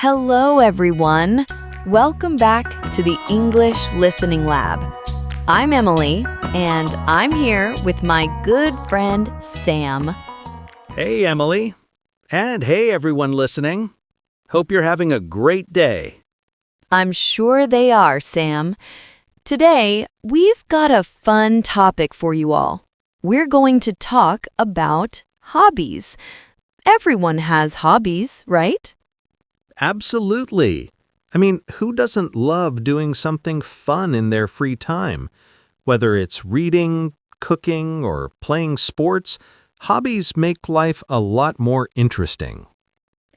Hello, everyone. Welcome back to the English Listening Lab. I'm Emily, and I'm here with my good friend, Sam. Hey, Emily. And hey, everyone listening. Hope you're having a great day. I'm sure they are, Sam. Today, we've got a fun topic for you all. We're going to talk about hobbies. Everyone has hobbies, right? Absolutely. I mean, who doesn't love doing something fun in their free time? Whether it's reading, cooking, or playing sports, hobbies make life a lot more interesting.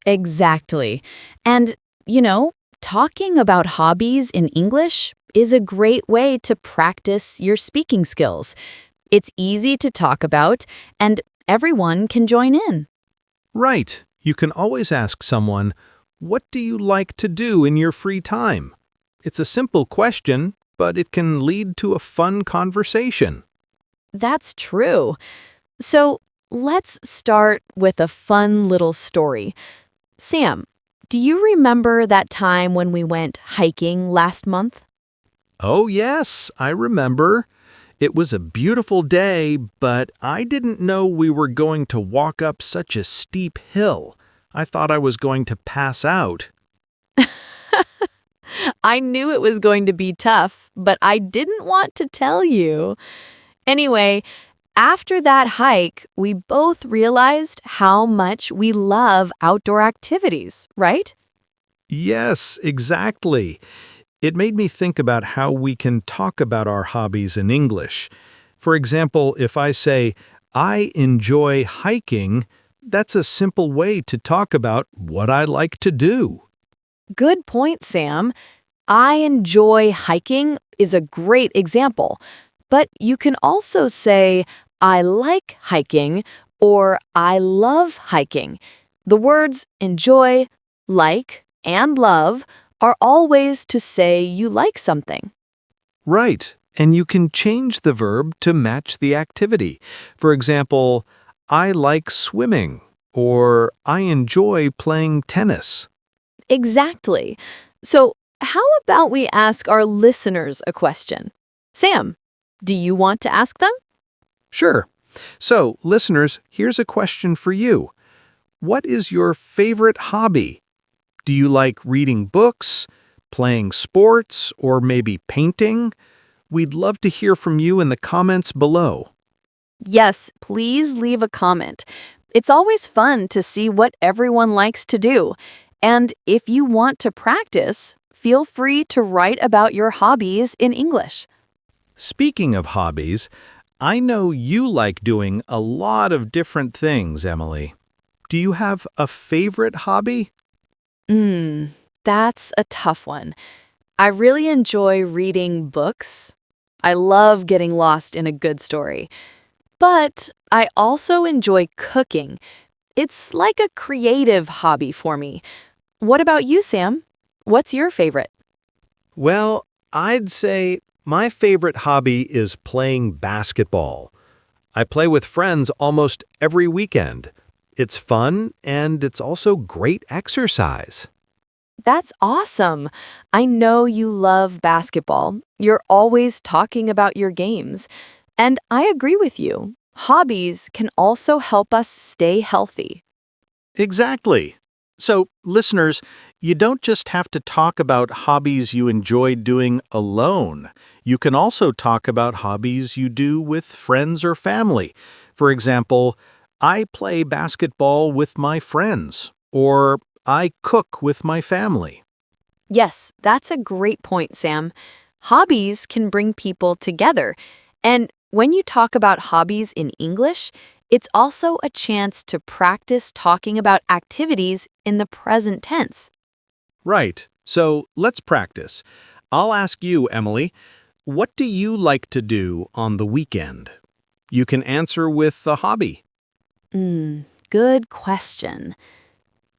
Exactly. And, talking about hobbies in English is a great way to practice your speaking skills. It's easy to talk about, and everyone can join in. Right. You can always ask someone, what do you like to do in your free time? It's a simple question, but it can lead to a fun conversation. That's true. So let's start with a fun little story. Sam, do you remember that time when we went hiking last month? Oh, yes, I remember. It was a beautiful day, but I didn't know we were going to walk up such a steep hill. I thought I was going to pass out. I knew it was going to be tough, but I didn't want to tell you. Anyway, after that hike, we both realized how much we love outdoor activities, right? Yes, exactly. It made me think about how we can talk about our hobbies in English. For example, if I say, I enjoy hiking, that's a simple way to talk about what I like to do. Good point, Sam. I enjoy hiking is a great example, but you can also say, I like hiking or I love hiking. The words enjoy, like, and love are all ways to say you like something. Right, and you can change the verb to match the activity. For example, I like swimming, or I enjoy playing tennis. Exactly. So, how about we ask our listeners a question? Sam, do you want to ask them? Sure. So, listeners, here's a question for you. What is your favorite hobby? Do you like reading books, playing sports, or maybe painting? We'd love to hear from you in the comments below. Yes, please leave a comment. It's always fun to see what everyone likes to do. And if you want to practice, feel free to write about your hobbies in English. Speaking of hobbies, I know you like doing a lot of different things, Emily. Do you have a favorite hobby? That's a tough one. I really enjoy reading books. I love getting lost in a good story. But I also enjoy cooking. It's like a creative hobby for me. What about you, Sam? What's your favorite? Well, I'd say my favorite hobby is playing basketball. I play with friends almost every weekend. It's fun and it's also great exercise. That's awesome. I know you love basketball. You're always talking about your games. And I agree with you. Hobbies can also help us stay healthy. Exactly. So, listeners, you don't just have to talk about hobbies you enjoy doing alone. You can also talk about hobbies you do with friends or family. For example, I play basketball with my friends, or I cook with my family. Yes, that's a great point, Sam. Hobbies can bring people together. And when you talk about hobbies in English, it's also a chance to practice talking about activities in the present tense. Right. So, let's practice. I'll ask you, Emily, what do you like to do on the weekend? You can answer with a hobby. Good question.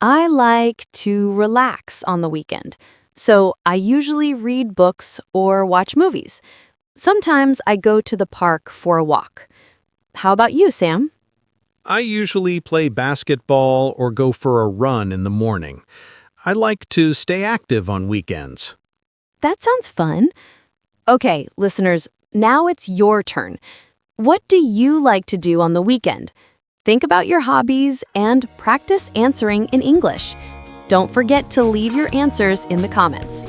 I like to relax on the weekend, so I usually read books or watch movies. Sometimes I go to the park for a walk. How about you, Sam? I usually play basketball or go for a run in the morning. I like to stay active on weekends. That sounds fun. Okay, listeners, now it's your turn. What do you like to do on the weekend? Think about your hobbies and practice answering in English. Don't forget to leave your answers in the comments.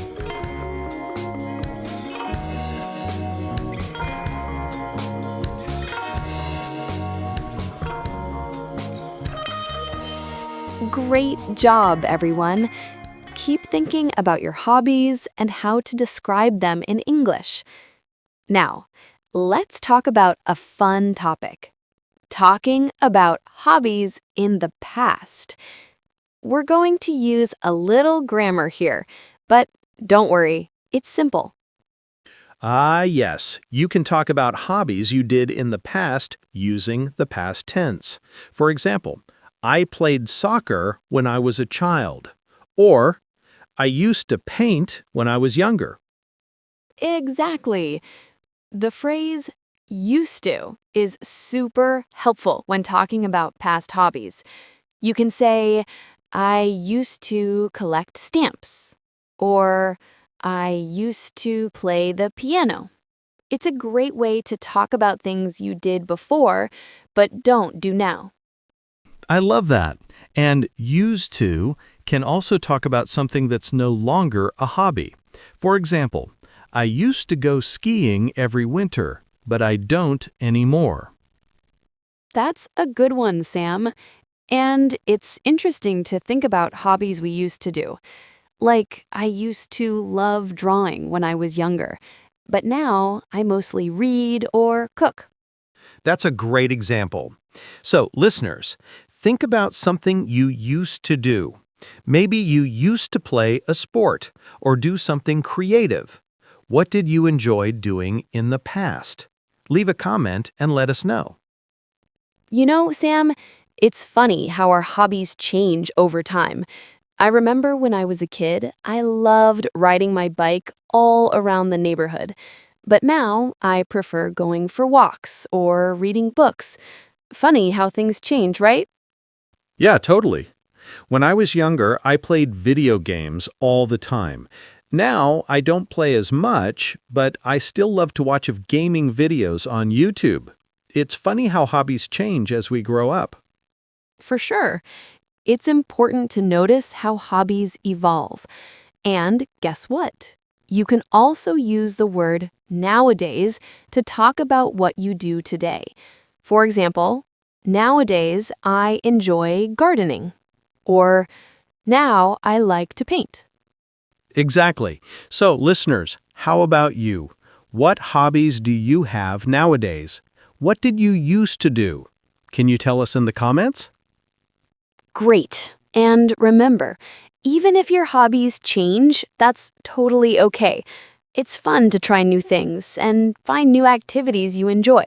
Great job, everyone. Keep thinking about your hobbies and how to describe them in English. Now, let's talk about a fun topic. Talking about hobbies in the past. We're going to use a little grammar here, but don't worry, it's simple. Ah, yes. You can talk about hobbies you did in the past using the past tense. For example, I played soccer when I was a child. Or, I used to paint when I was younger. Exactly. The phrase used to is super helpful when talking about past hobbies. You can say, I used to collect stamps, or I used to play the piano. It's a great way to talk about things you did before, but don't do now. I love that. And used to can also talk about something that's no longer a hobby. For example, I used to go skiing every winter, but I don't anymore. That's a good one, Sam. And it's interesting to think about hobbies we used to do. Like, I used to love drawing when I was younger, but now I mostly read or cook. That's a great example. So, listeners, think about something you used to do. Maybe you used to play a sport or do something creative. What did you enjoy doing in the past? Leave a comment and let us know. You know, Sam, it's funny how our hobbies change over time. I remember when I was a kid, I loved riding my bike all around the neighborhood. But now I prefer going for walks or reading books. Funny how things change, right? Yeah, totally. When I was younger, I played video games all the time. Now, I don't play as much, but I still love to watch of gaming videos on YouTube. It's funny how hobbies change as we grow up. For sure. It's important to notice how hobbies evolve. And guess what? You can also use the word nowadays to talk about what you do today. For example, nowadays I enjoy gardening. Or now I like to paint. Exactly. So, listeners, how about you? What hobbies do you have nowadays? What did you used to do? Can you tell us in the comments? Great. And remember, even if your hobbies change, that's totally okay. It's fun to try new things and find new activities you enjoy.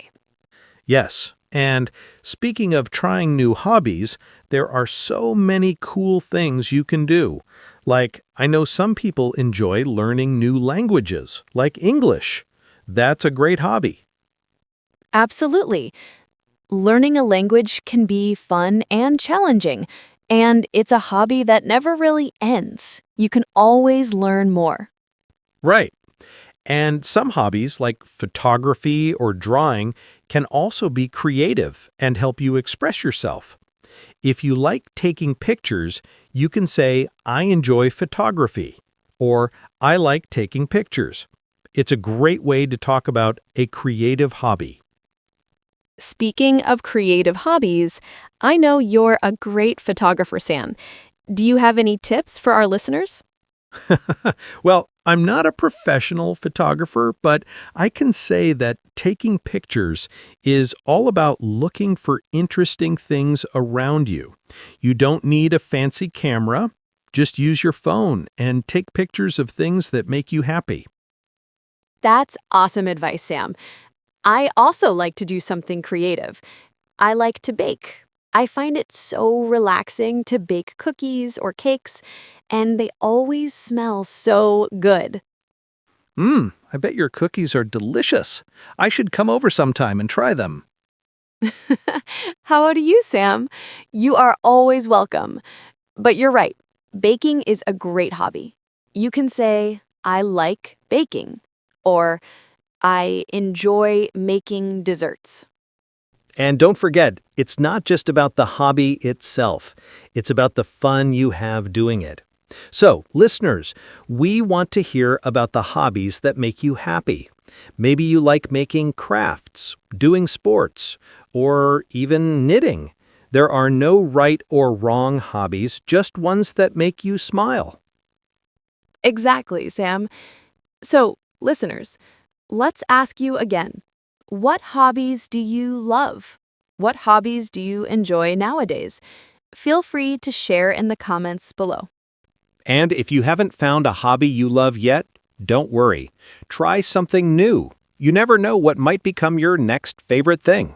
Yes. And speaking of trying new hobbies, there are so many cool things you can do. Like, I know some people enjoy learning new languages, like English. That's a great hobby. Absolutely. Learning a language can be fun and challenging, and it's a hobby that never really ends. You can always learn more. Right. And some hobbies, like photography or drawing, can also be creative and help you express yourself. If you like taking pictures, you can say, I enjoy photography, or I like taking pictures. It's a great way to talk about a creative hobby. Speaking of creative hobbies, I know you're a great photographer, Sam. Do you have any tips for our listeners? Well, I'm not a professional photographer, but I can say that taking pictures is all about looking for interesting things around you. You don't need a fancy camera. Just use your phone and take pictures of things that make you happy. That's awesome advice, Sam. I also like to do something creative. I like to bake. I find it so relaxing to bake cookies or cakes, and they always smell so good. I bet your cookies are delicious. I should come over sometime and try them. How about you, Sam? You are always welcome. But you're right. Baking is a great hobby. You can say, I like baking, or I enjoy making desserts. And don't forget, it's not just about the hobby itself. It's about the fun you have doing it. So, listeners, we want to hear about the hobbies that make you happy. Maybe you like making crafts, doing sports, or even knitting. There are no right or wrong hobbies, just ones that make you smile. Exactly, Sam. So, listeners, let's ask you again. What hobbies do you love? What hobbies do you enjoy nowadays? Feel free to share in the comments below. And if you haven't found a hobby you love yet, don't worry. Try something new. You never know what might become your next favorite thing.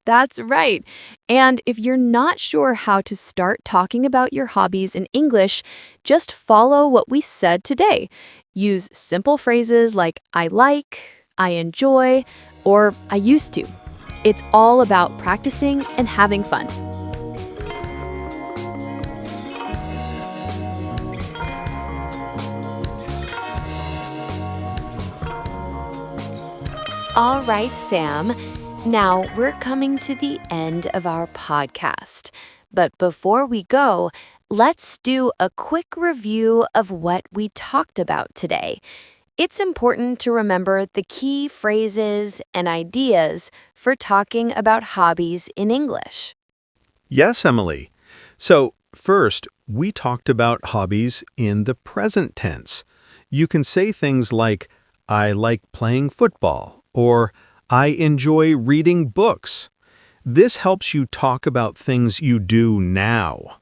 That's right. And if you're not sure how to start talking about your hobbies in English, just follow what we said today. Use simple phrases like I like, I enjoy, or I used to. It's all about practicing and having fun. All right, Sam. Now we're coming to the end of our podcast. But before we go, let's do a quick review of what we talked about today. It's important to remember the key phrases and ideas for talking about hobbies in English. Yes, Emily. So, first, we talked about hobbies in the present tense. You can say things like, I like playing football, or I enjoy reading books. This helps you talk about things you do now.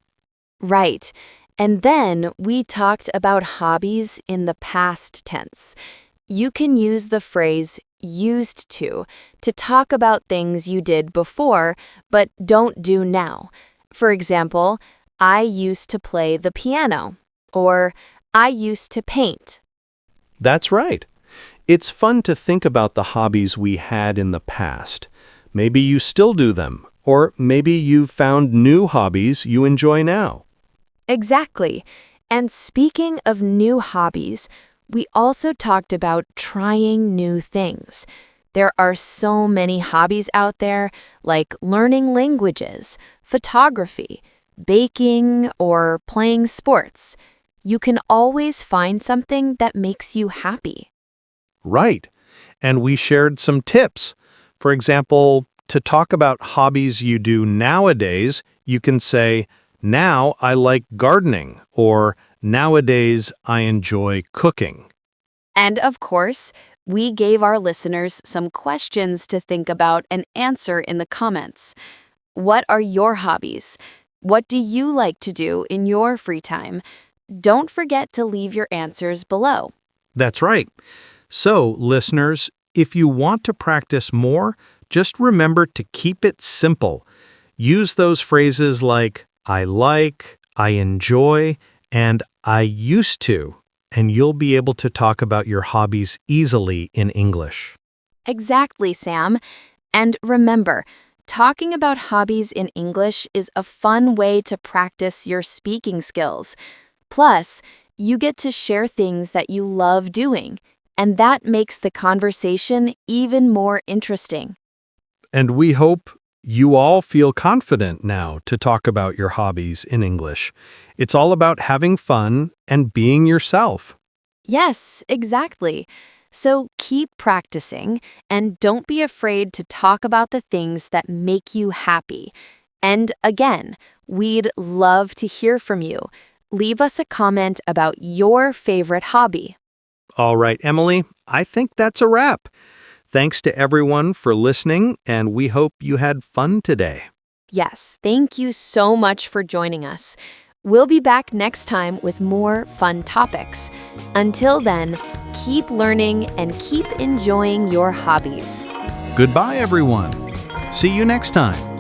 Right. And then we talked about hobbies in the past tense. You can use the phrase used to talk about things you did before but don't do now. For example, I used to play the piano, or I used to paint. That's right. It's fun to think about the hobbies we had in the past. Maybe you still do them, or maybe you've found new hobbies you enjoy now. Exactly. And speaking of new hobbies, we also talked about trying new things. There are so many hobbies out there, like learning languages, photography, baking, or playing sports. You can always find something that makes you happy. Right. And we shared some tips. For example, to talk about hobbies you do nowadays, you can say, now I like gardening, or nowadays I enjoy cooking. And of course, we gave our listeners some questions to think about and answer in the comments. What are your hobbies? What do you like to do in your free time? Don't forget to leave your answers below. That's right. So, listeners, if you want to practice more, just remember to keep it simple. Use those phrases like I like, I enjoy, and I used to, and you'll be able to talk about your hobbies easily in English. Exactly, Sam. And remember, talking about hobbies in English is a fun way to practice your speaking skills. Plus, you get to share things that you love doing, and that makes the conversation even more interesting. And we hope you all feel confident now to talk about your hobbies in English. It's all about having fun and being yourself. Yes, exactly. So keep practicing and don't be afraid to talk about the things that make you happy. And again, we'd love to hear from you. Leave us a comment about your favorite hobby. All right, Emily, I think that's a wrap. Thanks to everyone for listening, and we hope you had fun today. Yes, thank you so much for joining us. We'll be back next time with more fun topics. Until then, keep learning and keep enjoying your hobbies. Goodbye, everyone. See you next time.